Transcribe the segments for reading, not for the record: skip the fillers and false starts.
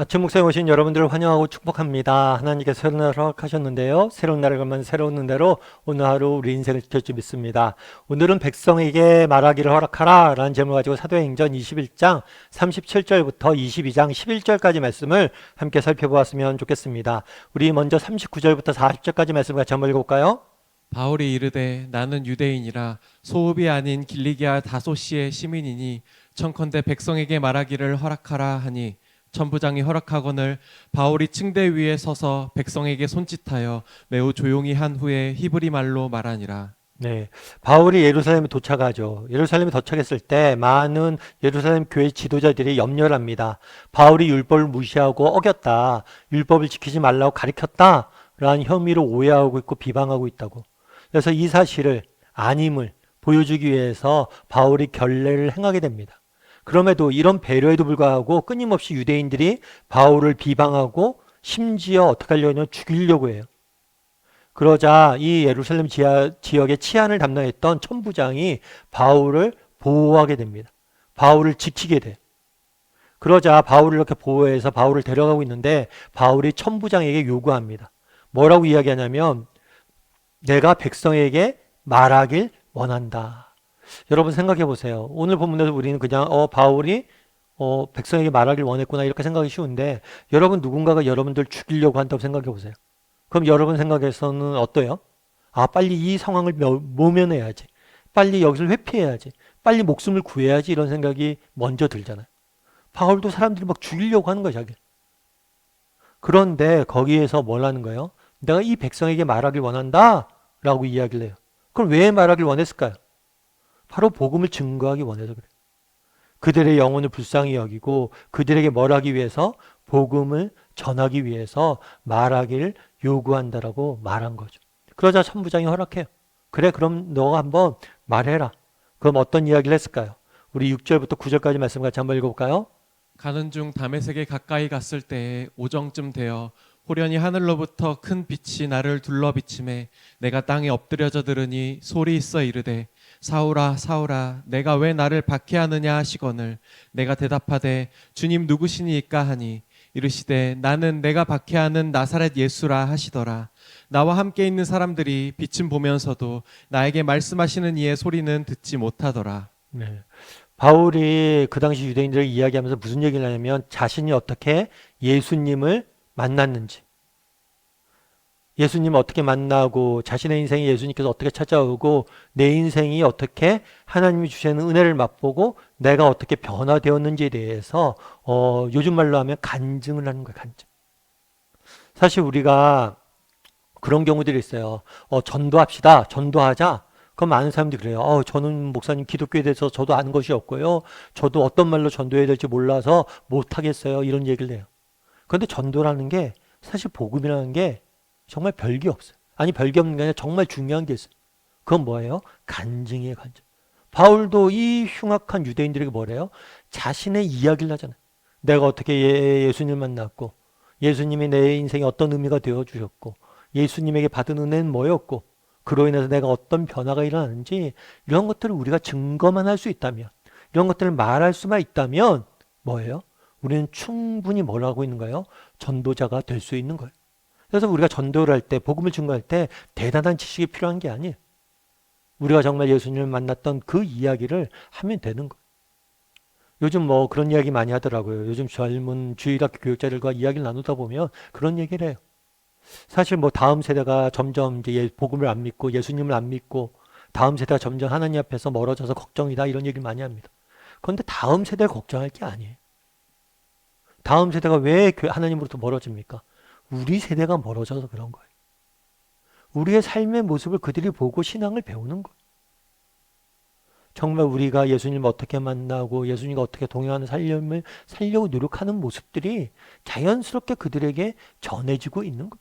아침 목상에 오신 여러분들을 환영하고 축복합니다. 하나님께서 새로운 날을 허락하셨는데요. 새로운 날을 가면 새로운 은혜로 오늘 하루 우리 인생을 지킬 줄 믿습니다. 오늘은 백성에게 말하기를 허락하라 라는 제목을 가지고 사도행전 21장 37절부터 22장 11절까지 말씀을 함께 살펴보았으면 좋겠습니다. 우리 먼저 39절부터 40절까지 말씀을 같이 한번 읽어볼까요? 바울이 이르되 나는 유대인이라 소읍이 아닌 길리기아 다소시의 시민이니 청컨대 백성에게 말하기를 허락하라 하니 천부장이 허락하거늘 바울이 층대 위에 서서 백성에게 손짓하여 매우 조용히 한 후에 히브리 말로 말하니라. 네, 바울이 예루살렘에 도착하죠. 예루살렘에 도착했을 때 많은 예루살렘 교회 지도자들이 염려를 합니다. 바울이 율법을 무시하고 어겼다. 율법을 지키지 말라고 가르쳤다. 라는 혐의로 오해하고 있고 비방하고 있다고. 그래서 이 사실을 아님을 보여주기 위해서 바울이 결례를 행하게 됩니다. 그럼에도 이런 배려에도 불구하고 끊임없이 유대인들이 바울을 비방하고 심지어 어떻게 하려면 죽이려고 해요. 그러자 이 예루살렘 지역의 치안을 담당했던 천부장이 바울을 보호하게 됩니다. 바울을 지키게 돼. 그러자 바울을 이렇게 보호해서 바울을 데려가고 있는데 바울이 천부장에게 요구합니다. 뭐라고 이야기하냐면 내가 백성에게 말하길 원한다. 여러분 생각해 보세요. 오늘 본문에서 우리는 그냥 바울이 백성에게 말하길 원했구나 이렇게 생각이 쉬운데 여러분 누군가가 여러분들 죽이려고 한다고 생각해 보세요. 그럼 여러분 생각에서는 어때요? 아, 빨리 이 상황을 모면해야지. 빨리 여기를 회피해야지. 빨리 목숨을 구해야지 이런 생각이 먼저 들잖아요. 바울도 사람들이 막 죽이려고 하는 거야, 자기. 그런데 거기에서 뭘 하는 거예요? 내가 이 백성에게 말하길 원한다 라고 이야기를 해요. 그럼 왜 말하길 원했을까요? 바로 복음을 증거하기 원해서 그래요. 그들의 영혼을 불쌍히 여기고 그들에게 뭘 하기 위해서? 복음을 전하기 위해서 말하기를 요구한다라고 말한 거죠. 그러자 천부장이 허락해요. 그래, 그럼 너가 한번 말해라. 그럼 어떤 이야기를 했을까요? 우리 6절부터 9절까지 말씀 같이 한번 읽어볼까요? 가는 중 다메섹에 가까이 갔을 때에 오정쯤 되어 호련히 하늘로부터 큰 빛이 나를 둘러 비침에 내가 땅에 엎드려져 들으니 소리 있어 이르되 사울아 사울아 내가 왜 나를 박해하느냐 하시거늘 내가 대답하되 주님 누구시니이까 하니 이르시되 나는 내가 박해하는 나사렛 예수라 하시더라. 나와 함께 있는 사람들이 빛은 보면서도 나에게 말씀하시는 이의 소리는 듣지 못하더라. 네. 바울이 그 당시 유대인들을 이야기하면서 무슨 얘기를 하냐면 자신이 어떻게 예수님을 만났는지, 예수님을 어떻게 만나고 자신의 인생에 예수님께서 어떻게 찾아오고 내 인생이 어떻게 하나님이 주시는 은혜를 맛보고 내가 어떻게 변화되었는지에 대해서 요즘 말로 하면 간증을 하는 거예요. 간증. 사실 우리가 그런 경우들이 있어요. 전도합시다. 전도하자. 그럼 많은 사람들이 그래요. 저는 목사님 기독교에 대해서 저도 아는 것이 없고요. 저도 어떤 말로 전도해야 될지 몰라서 못하겠어요. 이런 얘기를 해요. 그런데 전도라는 게 사실 복음이라는 게 정말 별게 없어요. 아니 별게 없는 게 아니라 정말 중요한 게 있어요. 그건 뭐예요? 간증이에요. 간증. 바울도 이 흉악한 유대인들에게 뭐래요? 자신의 이야기를 하잖아요. 내가 어떻게 예수님을 만났고 예수님이 내 인생에 어떤 의미가 되어주셨고 예수님에게 받은 은혜는 뭐였고 그로 인해서 내가 어떤 변화가 일어나는지 이런 것들을 우리가 증거만 할 수 있다면 이런 것들을 말할 수만 있다면 뭐예요? 우리는 충분히 뭘 하고 있는 거예요? 전도자가 될 수 있는 거예요. 그래서 우리가 전도를 할 때 복음을 증거할 때 대단한 지식이 필요한 게 아니에요. 우리가 정말 예수님을 만났던 그 이야기를 하면 되는 거예요. 요즘 뭐 그런 이야기 많이 하더라고요. 요즘 젊은 주일학교 교육자들과 이야기를 나누다 보면 그런 얘기를 해요. 사실 뭐 다음 세대가 점점 이제 복음을 안 믿고 예수님을 안 믿고 다음 세대가 점점 하나님 앞에서 멀어져서 걱정이다 이런 얘기를 많이 합니다. 그런데 다음 세대를 걱정할 게 아니에요. 다음 세대가 왜 하나님으로부터 멀어집니까? 우리 세대가 멀어져서 그런 거예요. 우리의 삶의 모습을 그들이 보고 신앙을 배우는 거예요. 정말 우리가 예수님을 어떻게 만나고 예수님과 어떻게 동행하는 삶을 살려고 노력하는 모습들이 자연스럽게 그들에게 전해지고 있는 거예요.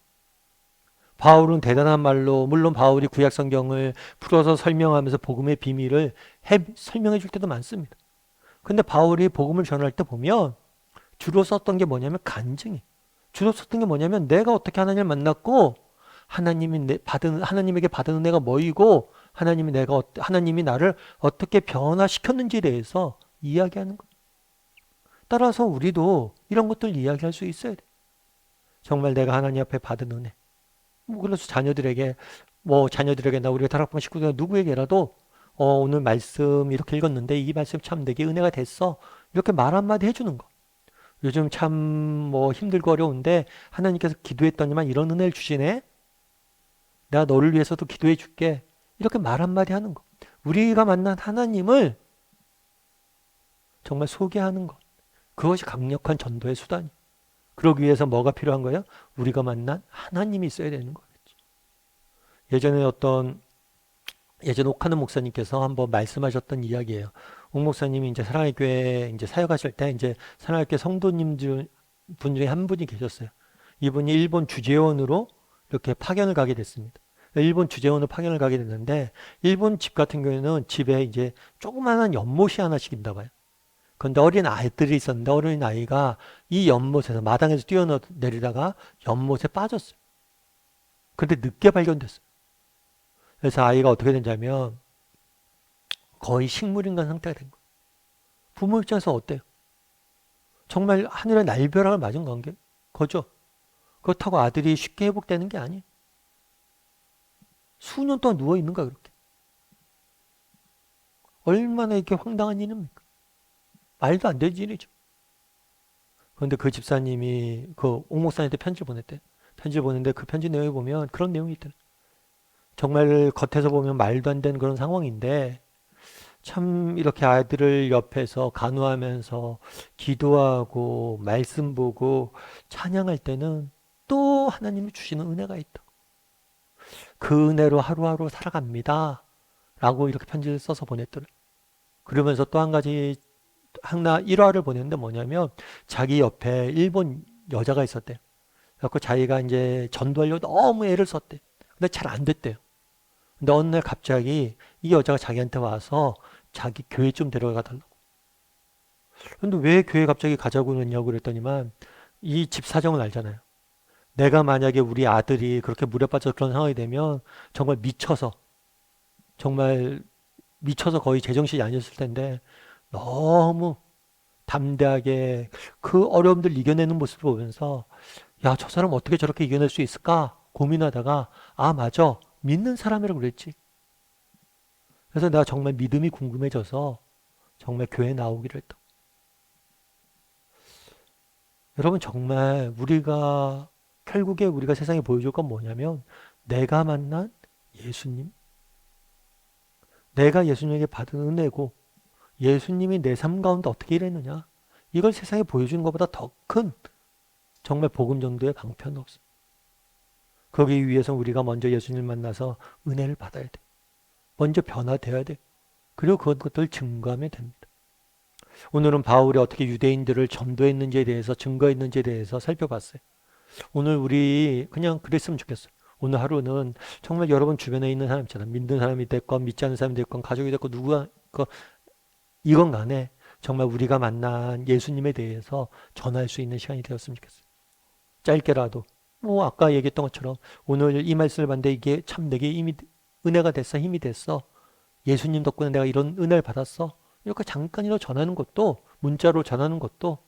바울은 대단한 말로 물론 바울이 구약 성경을 풀어서 설명하면서 복음의 비밀을 설명해 줄 때도 많습니다. 근데 바울이 복음을 전할 때 보면 주로 썼던 게 뭐냐면 간증이. 주로 썼던 게 뭐냐면 내가 어떻게 하나님을 만났고 하나님에게 받은 은혜가 뭐이고 하나님이 나를 어떻게 변화시켰는지에 대해서 이야기하는 거예요. 따라서 우리도 이런 것들 이야기할 수 있어야 돼. 정말 내가 하나님 앞에 받은 은혜. 그래서 자녀들에게나 우리가 다락방 식구들 누구에게라도 오늘 말씀 이렇게 읽었는데 이 말씀 참 내게 은혜가 됐어. 이렇게 말 한마디 해주는 거. 요즘 참 힘들고 어려운데 하나님께서 기도했더니만 이런 은혜를 주시네. 내가 너를 위해서도 기도해 줄게. 이렇게 말 한마디 하는 거. 우리가 만난 하나님을 정말 소개하는 것. 그것이 강력한 전도의 수단이에요. 그러기 위해서 뭐가 필요한 거예요? 우리가 만난 하나님이 있어야 되는 거겠죠. 예전에 옥하는 목사님께서 한번 말씀하셨던 이야기예요. 옥 목사님이 이제 사랑의 교회 이제 사역하실 때 이제 사랑의 교회 성도님 분 중에 한 분이 계셨어요. 이분이 일본 주재원으로 이렇게 파견을 가게 됐습니다. 일본 주재원으로 파견을 가게 됐는데 일본 집 같은 경우에는 집에 이제 조그마한 연못이 하나씩 있나 봐요. 그런데 어린 아이들이 있었는데 어린 아이가 이 연못에서 마당에서 뛰어내리다가 연못에 빠졌어요. 그런데 늦게 발견됐어요. 그래서 아이가 어떻게 된다면 거의 식물인간 상태가 된 거예요. 부모 입장에서 어때요? 정말 하늘의 날벼락을 맞은 거죠. 그렇다고 아들이 쉽게 회복되는 게 아니에요. 수년 동안 누워있는가 그렇게. 얼마나 이렇게 황당한 일입니까? 말도 안 되는 일이죠. 그런데 그 집사님이 그 옥 목사님한테 편지를 보냈대요. 편지를 보냈는데 그 편지 내용에 보면 그런 내용이 있더라고요. 정말 겉에서 보면 말도 안 되는 그런 상황인데 참 이렇게 아이들을 옆에서 간호하면서 기도하고 말씀 보고 찬양할 때는 또 하나님이 주시는 은혜가 있다. 그 은혜로 하루하루 살아갑니다. 라고 이렇게 편지를 써서 보냈더래요. 그러면서 또 한 가지 하나 일화를 보냈는데 뭐냐면 자기 옆에 일본 여자가 있었대요. 그래서 자기가 이제 전도하려고 너무 애를 썼대. 근데 잘 안 됐대요. 근데 어느 날 갑자기 이 여자가 자기한테 와서 자기 교회 좀 데려가 달라고. 근데 왜 교회 갑자기 가자고 그러냐고 그랬더니만 이 집 사정을 알잖아요. 내가 만약에 우리 아들이 그렇게 물에 빠져서 그런 상황이 되면 정말 정말 미쳐서 거의 제정신이 아니었을 텐데 너무 담대하게 그 어려움들 이겨내는 모습을 보면서 야, 저 사람 어떻게 저렇게 이겨낼 수 있을까 고민하다가 아, 맞아. 믿는 사람이라고 그랬지. 그래서 내가 정말 믿음이 궁금해져서 정말 교회에 나오기로 했다. 여러분 정말 결국에 우리가 세상에 보여줄 건 뭐냐면 내가 만난 예수님, 내가 예수님에게 받은 은혜고 예수님이 내 삶 가운데 어떻게 일했느냐 이걸 세상에 보여주는 것보다 더 큰 정말 복음 정도의 방편은 없습니다. 거기 위해서 우리가 먼저 예수님을 만나서 은혜를 받아야 돼. 먼저 변화되어야 돼. 그리고 그것들을 증거하면 됩니다. 오늘은 바울이 어떻게 유대인들을 전도했는지에 대해서 증거했는지에 대해서 살펴봤어요. 오늘 우리 그냥 그랬으면 좋겠어요. 오늘 하루는 정말 여러분 주변에 있는 사람처럼 믿는 사람이 됐건 믿지 않는 사람이 됐건 가족이 됐건 누구가 이건 간에 정말 우리가 만난 예수님에 대해서 전할 수 있는 시간이 되었으면 좋겠어요. 짧게라도 아까 얘기했던 것처럼 오늘 이 말씀을 봤는데 이게 참 내게 이미 은혜가 됐어, 힘이 됐어. 예수님 덕분에 내가 이런 은혜를 받았어. 이렇게 잠깐이라도 전하는 것도 문자로 전하는 것도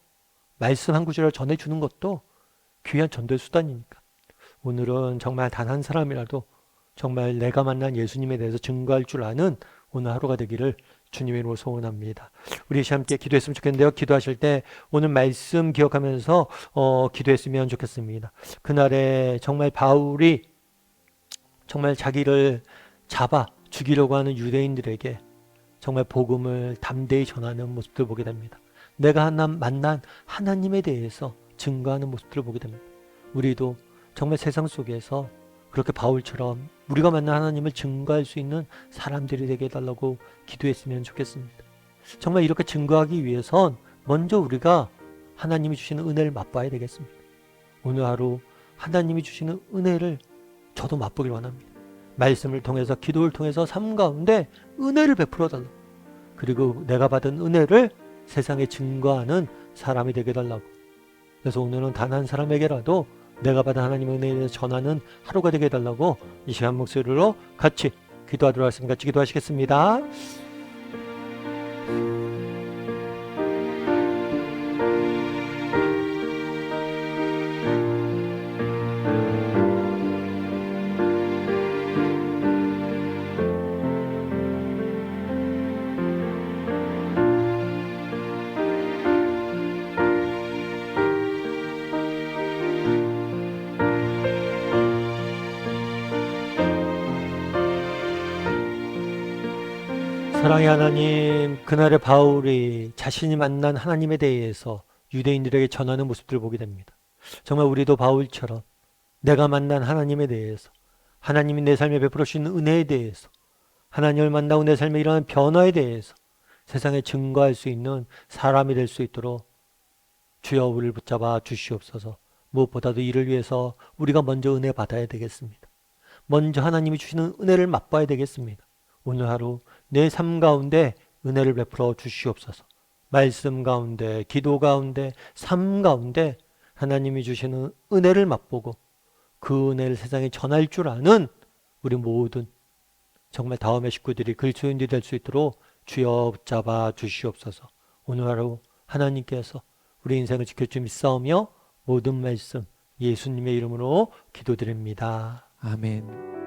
말씀 한 구절을 전해주는 것도 귀한 전도의 수단이니까 오늘은 정말 단 한 사람이라도 정말 내가 만난 예수님에 대해서 증거할 줄 아는 오늘 하루가 되기를 주님의 이름으로 소원합니다. 우리 함께 기도했으면 좋겠는데요. 기도하실 때 오늘 말씀 기억하면서 기도했으면 좋겠습니다. 그날에 정말 바울이 정말 자기를 잡아 죽이려고 하는 유대인들에게 정말 복음을 담대히 전하는 모습들을 보게 됩니다. 내가 만난 하나님에 대해서 증거하는 모습들을 보게 됩니다. 우리도 정말 세상 속에서 그렇게 바울처럼 우리가 만난 하나님을 증거할 수 있는 사람들이 되게 해달라고 기도했으면 좋겠습니다. 정말 이렇게 증거하기 위해선 먼저 우리가 하나님이 주시는 은혜를 맛봐야 되겠습니다. 오늘 하루 하나님이 주시는 은혜를 저도 맛보길 원합니다. 말씀을 통해서 기도를 통해서 삶 가운데 은혜를 베풀어 달라고 그리고 내가 받은 은혜를 세상에 증거하는 사람이 되게 해달라고 그래서 오늘은 단 한 사람에게라도 내가 받은 하나님의 은혜에 대해서 전하는 하루가 되게 해달라고 이 시간 목소리로 같이 기도하도록 하겠습니다. 같이 기도하시겠습니다. 사랑의 하나님, 그날의 바울이 자신이 만난 하나님에 대해서 유대인들에게 전하는 모습들을 보게 됩니다. 정말 우리도 바울처럼 내가 만난 하나님에 대해서, 하나님이 내 삶에 베풀어 주신 은혜에 대해서, 하나님을 만나고 내 삶에 일어나는 변화에 대해서 세상에 증거할 수 있는 사람이 될 수 있도록 주여 우리를 붙잡아 주시옵소서. 무엇보다도 이를 위해서 우리가 먼저 은혜 받아야 되겠습니다. 먼저 하나님이 주시는 은혜를 맛봐야 되겠습니다. 오늘 하루 내 삶 가운데 은혜를 베풀어 주시옵소서. 말씀 가운데, 기도 가운데, 삶 가운데 하나님이 주시는 은혜를 맛보고 그 은혜를 세상에 전할 줄 아는 우리 모든 정말 다음의 식구들이 그리스도인들이 될 수 있도록 주여 붙잡아 주시옵소서. 오늘 하루 하나님께서 우리 인생을 지켜주며 싸우며 모든 말씀 예수님의 이름으로 기도드립니다. 아멘.